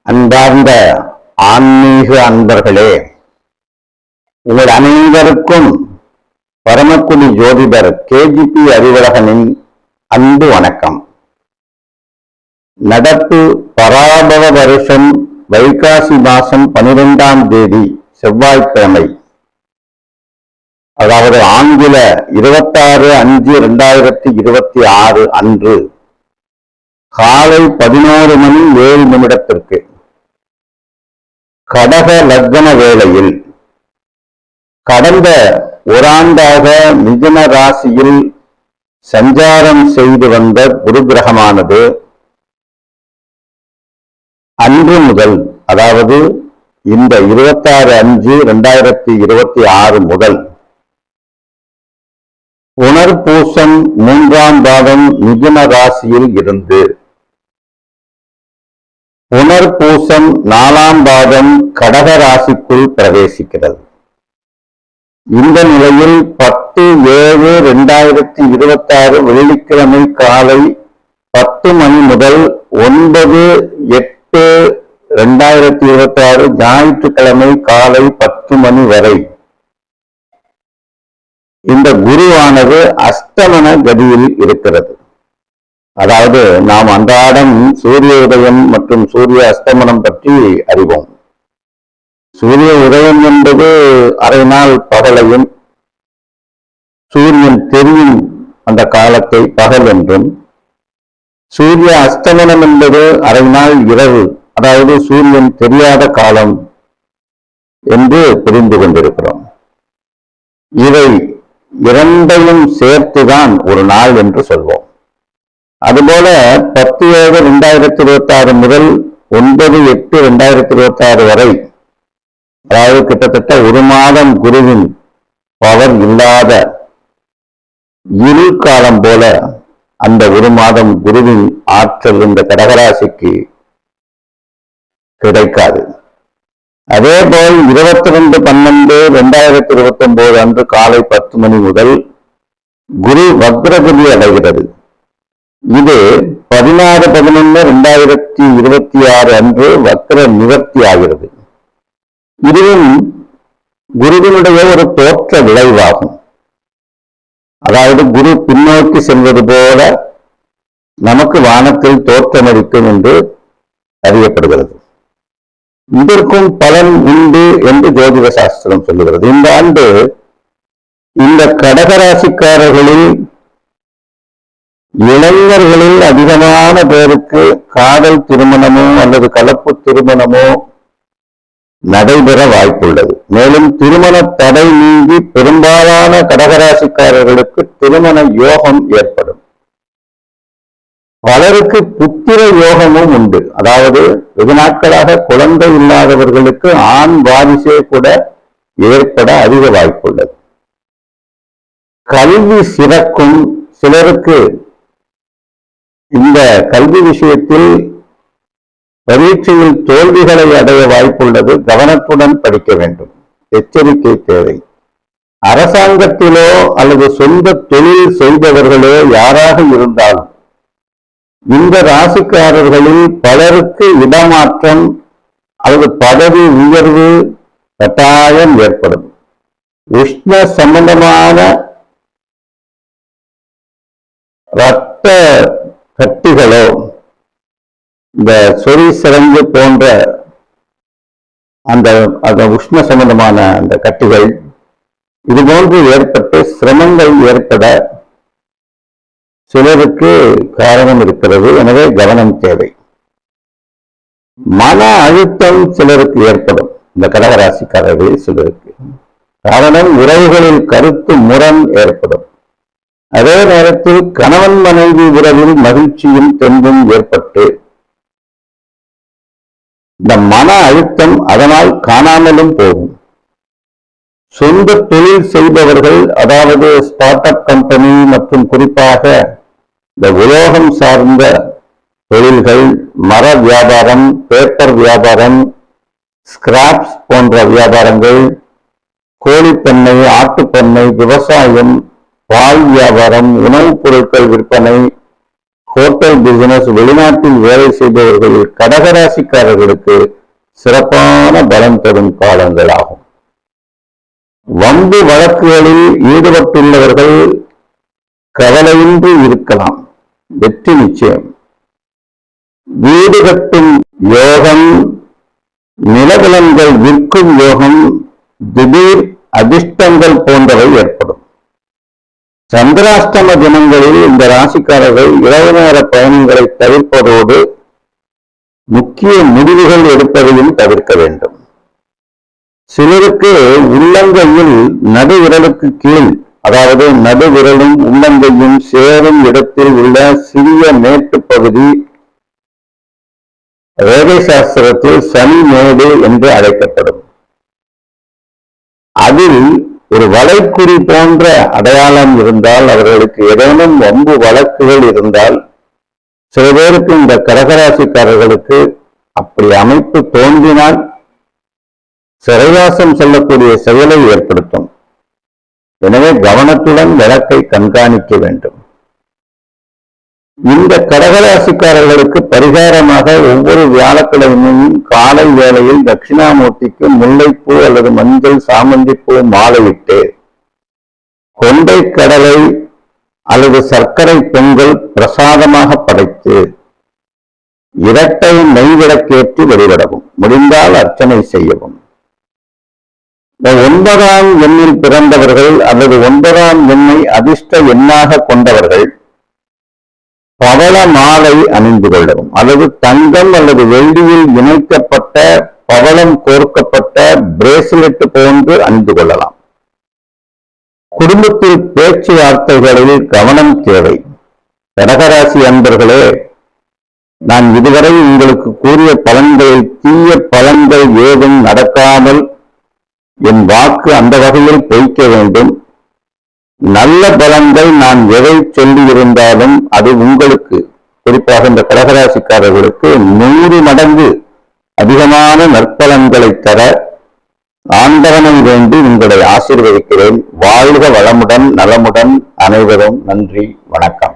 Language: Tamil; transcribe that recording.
அன்பார்ந்த ஆன்மீக அன்பர்களே, உங்கள் அனைவருக்கும் பரமக்குடி ஜோதிடர் கேஜிபி அறிவழகனின் அன்பு வணக்கம். நடப்பு பராபவ வருஷம் வைகாசி மாசம் 12ஆம் தேதி செவ்வாய்க்கிழமை, அதாவது ஆங்கில 26/5/2026 அன்று காலை 11:07 கடக லக்ன வேளையில் கடந்த ஓராண்டாக மிதுன ராசியில் சஞ்சாரம் செய்து வந்த குரு கிரகமானது அன்று முதல், அதாவது இந்த 26/5/2026 முதல் புனர்பூசம் 3ஆம் பாதம் மிதுன ராசியில் இருந்து புனர்பூசம் 4ஆம் பாதம் கடக ராசிக்குள் பிரவேசிக்கிறது. இந்த நிலையில் 10/7/2026 வெள்ளிக்கிழமை காலை 10 மணி முதல் 9/8/2026 ஞாயிற்றுக்கிழமை காலை 10 மணி வரை இந்த குருவானது அஸ்தமன கதியில் இருக்கிறது. அதாவது நாம் அன்றாடம் சூரிய உதயம் மற்றும் சூரிய அஸ்தமனம் பற்றி அறிவோம். சூரிய உதயம் என்பது அரை நாள் பகலையும், சூரியன் தெரியும் அந்த காலத்தை பகல் என்றும், சூரிய அஸ்தமனம் என்பது அரை நாள் இரவு, அதாவது சூரியன் தெரியாத காலம் என்று புரிந்து கொண்டிருக்கிறோம். இவை இரண்டையும் சேர்த்துதான் ஒரு நாள் என்று சொல்வோம். அதுபோல 10/7/2026 முதல் 9/8/2026 வரை, அதாவது கிட்டத்தட்ட ஒரு மாதம் குருவின் பவர் இல்லாத இருள் காலம் போல அந்த ஒரு மாதம் குருவின் ஆற்றல் இந்த கடகராசிக்கு கிடைக்காது. அதேபோல் 22/12/2029 அன்று காலை 10 மணி முதல் குரு வக்ரகதி அடைகிறது. இது 16/11/2026 அன்று வக்ர நிவர்த்தி ஆகிறது. இதுவும் குருவினுடைய ஒரு தோற்ற விளைவாகும். அதாவது குரு பின்னோக்கி செல்வது போல நமக்கு வானத்தில் தோற்றமளிக்கும் என்று அறியப்படுகிறது. இதற்கும் பலன் உண்டு என்று ஜோதிட சாஸ்திரம் சொல்லுகிறது. இந்த ஆண்டு இந்த கடகராசிக்காரர்களில் இளைஞர்களில் அதிகமான பேருக்கு காதல் திருமணமோ அல்லது கலப்பு திருமணமோ நடைபெற வாய்ப்புள்ளது. மேலும் திருமண தடை நீங்கி பெரும்பாலான கடகராசிக்காரர்களுக்கு திருமண யோகம் ஏற்படும். பலருக்கு புத்திர யோகமும் உண்டு. அதாவது வெகு நாட்களாக குழந்தை இல்லாதவர்களுக்கு ஆண் வாரிசே கூட ஏற்பட அதிக வாய்ப்புள்ளது. கல்வி சிறக்கும். சிலருக்கு இந்த கல்வி விஷயத்தில் பரீட்சையில் தோல்விகளை அடைய வாய்ப்புள்ளது. கவனத்துடன் படிக்க வேண்டும். எச்சரிக்கை தேவை. அரசாங்கத்திலோ அல்லது சொந்த தொழில் செய்பவர்களோ யாராக இருந்தாலும் இந்த ராசிக்காரர்களில் பலருக்கு இடமாற்றம் அல்லது பதவி உயர்வு கட்டாயம் ஏற்படும். உஷ்ண சம்பந்தமான இரத்த கட்டிகளோ, இந்த சொறி சிறங்கு போன்ற அந்த உஷ்ண சம்பந்தமான அந்த கட்டிகள் இதுபோன்று ஏற்பட்டு சிரமங்கள் ஏற்பட சிலருக்கு காரணம் இருக்கிறது. எனவே கவனம் தேவை. மன அழுத்தம் சிலருக்கு ஏற்படும். இந்த கடகராசிக்காரர்களில் சிலருக்கு காரணம் உறவுகளில் கருத்து முரண் ஏற்படும். அதே நேரத்தில் கணவன் மனைவி உறவில் மகிழ்ச்சியும் தென்பும் ஏற்பட்டு இந்த மன அழுத்தம் அதனால் காணாமலும் போகும். சொந்த தொழில் செய்பவர்கள், அதாவது ஸ்டார்ட் அப் கம்பெனி மற்றும் குறிப்பாக இந்த உலோகம் சார்ந்த தொழில்கள், மர வியாபாரம், பேப்பர் வியாபாரம், ஸ்கிராப்ஸ் போன்ற வியாபாரங்கள், கோழிப்பண்ணை, ஆட்டுப்பண்ணை, விவசாயம், பால் வியாபாரம், உணவுப் பொருட்கள் விற்பனை, ஹோட்டல் பிசினஸ், வெளிநாட்டில் வேலை செய்பவர்களில் கடகராசிக்காரர்களுக்கு சிறப்பான பலம் தரும் காலங்கள் ஆகும். வம்பு வழக்குகளில் ஈடுபட்டுள்ளவர்கள் கவலையின்றி இருக்கலாம், வெற்றி நிச்சயம். வீடு கட்டும் யோகம், நிலவலங்கள் விற்கும் யோகம், திடீர் அதிர்ஷ்டங்கள் போன்றவை ஏற்படும். சந்திராஷ்டம தினங்களில் இந்த ராசிக்காரர்கள் இரவு நேர பயணங்களை தவிர்ப்பதோடு முக்கிய முடிவுகள் எடுப்பதையும் தவிர்க்க வேண்டும். சிலருக்கு உள்ளங்கையில் நடுவிரலுக்கு கீழ், அதாவது நடுவிரலும் உள்ளங்கையும் சேரும் இடத்தில் உள்ள சிறிய மேட்டு பகுதி ரேகை சாஸ்திரத்தில் சனி மேடு என்று அழைக்கப்படும். அதில் ஒரு வளைக்குறி போன்ற அடையாளம் இருந்தால், அவர்களுக்கு ஏதேனும் வம்பு வழக்குகள் இருந்தால், சில பேருக்கு இந்த கடகராசிக்காரர்களுக்கு அப்படி அமைப்பு தோன்றினால் சிறைவாசம் செல்லக்கூடிய செயலை ஏற்படுத்தும். எனவே கவனத்துடன் வழக்கை கண்காணிக்க வேண்டும். இந்த கடகராசிக்காரர்களுக்கு பரிகாரமாக ஒவ்வொரு வியாழக்கிழமையும் காலை வேளையில் தட்சிணாமூர்த்திக்கு முல்லைப்பூ அல்லது மஞ்சள் சாமந்திப்பூ மாலையிட்டு கொண்டை கடலை அல்லது சர்க்கரை பொங்கல் பிரசாதமாக படைத்து இரட்டை நெய் விளக்கேற்றி வழிபடவும், முடிந்தால் அர்ச்சனை செய்யவும். 9ஆம் எண்ணில் பிறந்தவர்கள் அல்லது 9ஆம் எண்ணை அதிர்ஷ்ட எண்ணாக கொண்டவர்கள் பவள மாலை அணிந்து கொள்ளவும், அல்லது தங்கம் அல்லது வெள்ளியில் இணைக்கப்பட்ட பவளம் கோர்க்கப்பட்ட பிரேஸ்லெட் போன்று அணிந்து கொள்ளலாம். குடும்பத்தில் பேச்சுவார்த்தைகளில் கவனம் தேவை. கடகராசி அன்பர்களே, நான் இதுவரை உங்களுக்கு கூறிய பலன்களில் தீய பலன்கள் ஏதும் நடக்காமல் என் வாக்கு அந்த வகையில் பொய்க்க வேண்டும். நல்ல பலன்கள் நான் எதை சொல்லி இருந்தாலும் அது உங்களுக்கு, குறிப்பாக இந்த கடகராசிக்காரர்களுக்கு 100 மடங்கு அதிகமான நற்பலன்களை தர ஆண்டவனை வேண்டி உங்களை ஆசீர்வதிக்கிறேன். வாழ்க வளமுடன், நலமுடன் அனைவரும். நன்றி, வணக்கம்.